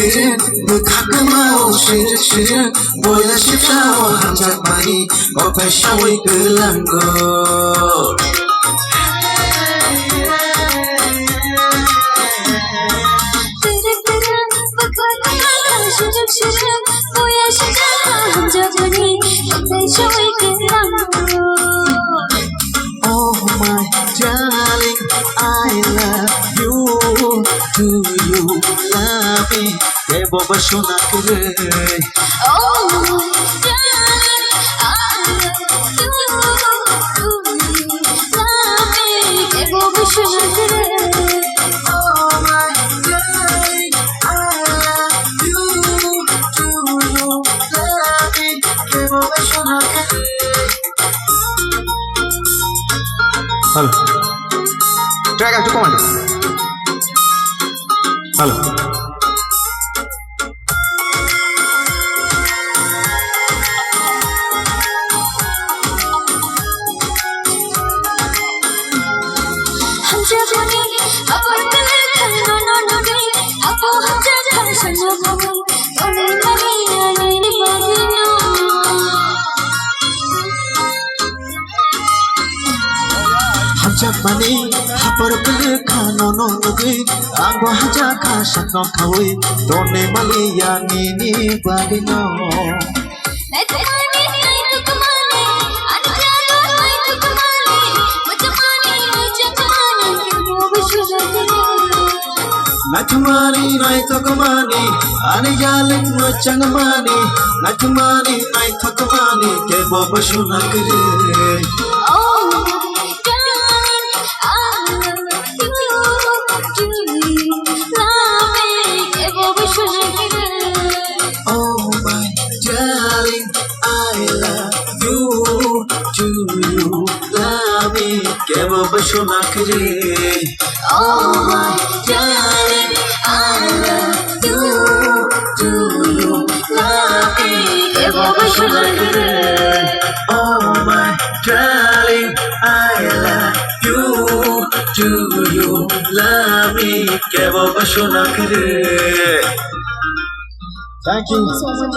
shirin Bukakama shirin shirin Boya shifta o hamzat mani Opa shawi gelango Shirin shirin Boya shifta o hamzat mani Opa shawi gelango Oh my darling, I love you. Do you love me? Debo bashona kare. Oh my darling, I love you. Love me, debo bashona kare. Oh my darling, I love you. Do you love me? Debo bashona kare. Hello. Track after command. Hello. हम जब बनी अपन दिल खनो no गई अब हम जब सनो गई ओने मनी आने बागिनो Hajabani, haparpil khano no nugi, anggo haja khasha no khawi, done maliya nini badino. मैं तुम्हारी नहीं तो तुम्हारी अनजानो नहीं तो तुम्हारी मुझे मानी कि वो विश्वास करे Natumani nai tokamani, ani jalik muchangamani, natumani nai tokamani, ke boba shunakre. Oh darling I love you love me कि वो विश्वास करे Oh my darling, I love you. Do you love me? Ke boba shunakre. Oh my darling I love you Do you love me? कि वो विश्वास करे Oh my darling, I love you. Do you love me? Ke boba shunakre. Thank you. so much